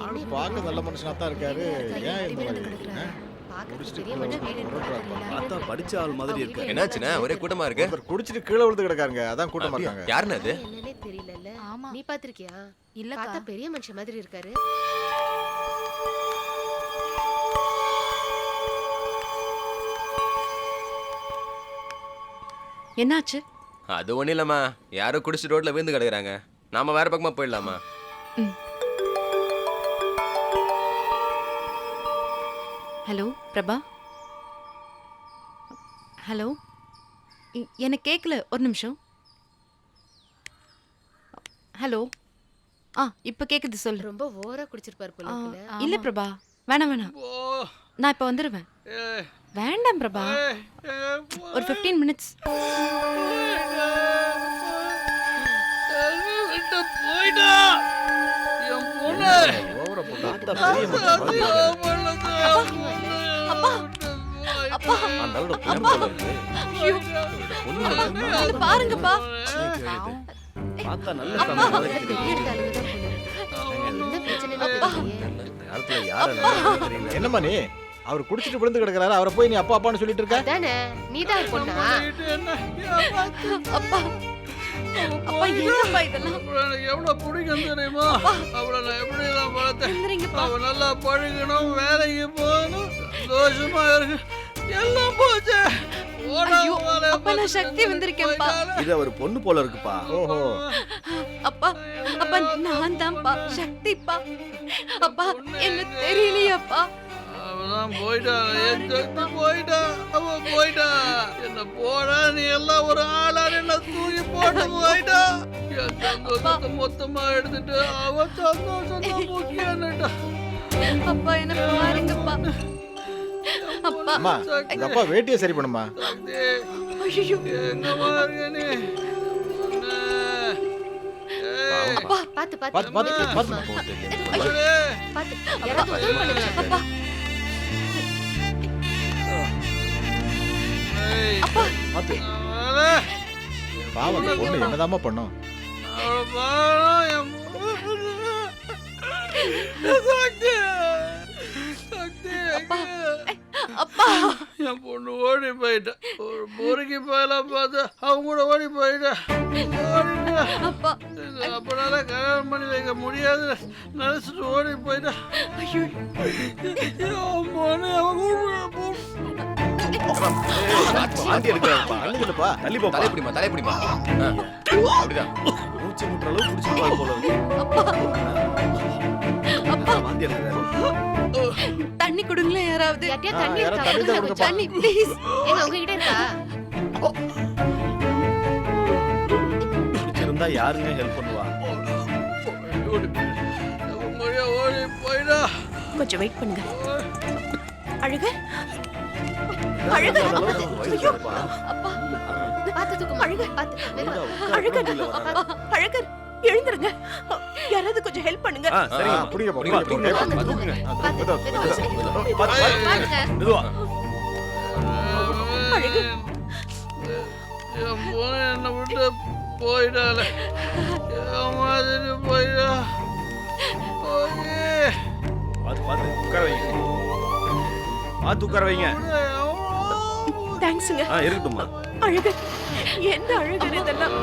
ஆளு பார்க்க நல்ல மனுஷனா தான் இருக்காரு. ஏன் இந்த மாதிரி குடிச்சிட்டு கீழே விழுறாரு. பார்த்தா படிச்ச ஆள் மாதிரி இருக்க. என்னாச்சுண்ணே ஒரே கூட்டமா இருக்கு? ஒருத்தர் குடிச்சிட்டு கீழே விழுந்து கிடக்காருங்க. அதான் கூட்டமா இருக்காங்க. யாருன்னு அது? என்னன்னே தெரியலல்ல. ஆமா. நீ பாத்திருக்கியா? இல்ல பார்த்தா பெரிய மனுஷன் மாதிரி இருக்காரு. என்னாச்சு? அது ஒண்ணும் இல்லம்மா, யாரோ குடிச்சு ரோட்ல விழுந்து கிடக்குறாங்க. நாம வேற பக்கமா போயிடலாமா? ஹலோ பிரபா. ஹலோ, எனக்கு கேட்கல, ஒரு நிமிஷம். ஹலோ. இப்ப கேக்குது, சொல்லு. ரொம்ப ஓவரா குடிச்சிருப்பாரு போல இருக்குல்ல. இல்ல பிரபா, வேணாம் வேணாம், நான் இப்ப வந்துருவேன். வேண்டாம் பிரபா, ஒரு 15 மினிட்ஸ். ஓவரா போட்டா அப்பா அப்பா நல்ல பொண்ணு போல இருக்கு. ஐயோ, அது பாருங்கப்பா. பார்த்தா நல்ல ஃபேமிலி மாதிரி இருக்கு. பெரிய இடத்து ஆளுங்க தான் போல. என்ன பிரச்சனைன்னு தெரியலையே. இந்த காலத்துல யார நம்புறதுன்னு தெரியல. என்னம்மா நீ? அவர் குடிச்சிட்டு விழுந்து கிடக்குறாரு. அவரை போய் நீ அப்பா அப்பான்னு சொல்லிட்டு இருக்க? அதானே, நீதான் பொண்ணா? அப்பா அப்பா, என்னப்பா இதெல்லாம்? எவ்வளவு பிடிக்கும் தெரியுமா? அவளை நான் எப்படிதான் வளர்த்தேன். எந்திரிங்கப்பா. அவ நல்லா பழகணும், வேலைக்கு போகணும், சந்தோஷமா இருக்கு. எல்லாம் போச்சு. ஐயோ, அப்பா நான் சக்தி வந்திருக்கேன்ப்பா. இது அவர் பொண்ணு போல இருக்குப்பா. ஓஹோ. அப்பா அப்பா, நான் தான்ப்பா சக்திப்பா. அப்பா என்ன தெரியலையாப்பா? அவதான் போயிட்டா, என் சக்தி போயிட்டா, அவ போயிட்டா. என்ன போடா, நீ எல்லாம் ஒரு ஆளா என்ன தூக்கி போட்டு போயிட்டா. என் சந்தோஷத்தை மொத்தமா எடுத்துட்டு அவ சந்தோஷம் தான் முக்கியம்னுட்டா. அப்பா என்ன பாருங்கப்பா. அப்பா அம்மா, உங்க அப்பா வேட்டியை சரி பண்ணுமா? சக்தி, ஐயோ, எங்க பாருங்க நீ. அப்பா பாத்து பாத்து பாத்து பாத்து பாத்து. பாத்து. யாராவது உதவி பண்ணுங்க. அப்பா பாத்து. பாவம், அந்த பொண்ணு என்னதாம்மா பண்ணும்? அப்பா என் பொண்ணு ஓடி போயிட்டா. ஒரு பொறுக்கி போயெல்லாம் பார்த்தா அவங்க கூட ஓடி போயிட்டா. அப்பா அப்பனால கல்யாணம் பண்ணி வைக்க முடியாது நினைச்சிட்டு ஓடி போயிட்டா. என் பொண்ணு அவன் வாந்தி எடுக்கிறாருப்பா. அண்ணிக்கிட்டப்பா. தள்ளி போப்பா. தலைப்பிடிமா. அப்படிதான். மூச்சு முட்டுற அளவு குடிச்சிருப்பாரு போல இருக்கு. வாந்தி எடுக்கிறாரு. தண்ணி கொடுங்களேன் யாராவது. யார்கிட்டயா தண்ணி யாரோ இருக்கா? தண்ணி தான் கொடுங்க கொடுங்கப்பா. தண்ணி ப்ளீஸ். ஏங்க உங்ககிட்ட இருக்கா? குடிச்சிருந்தா யாருங்க ஹெல்ப் பண்ணுவா? ஓடி போயிட்டா. கொஞ்சம் வெயிட் பண்ணுங்க. அழுக அழுக. ஐயோ, அப்பா பாத்து தூக்குமா. அழுக. பாத்து. மெதுவா. அழுக அழுக. எழுந்துருங்க, யாராவது கொஞ்சம் ஹெல்ப் பண்ணுங்க. சரிங்க. புடிங்க பா, புடிங்க, புடிங்க. வாங்க, தூக்குங்க. பாத்து. மெதுவா. பாருங்க. மெதுவா. அழுகு. என் பொண்ணு என்னை விட்டு போயிட்டால. என் மாதிரி போயிட்டா. பார்த்து உட்கார வைங்க. பார்த்து உட்கார வைங்க. தேங்க்ஸுங்க. இருக்கட்டும்மா. அழுக. என்ன அழுகுது இதெல்லாம்?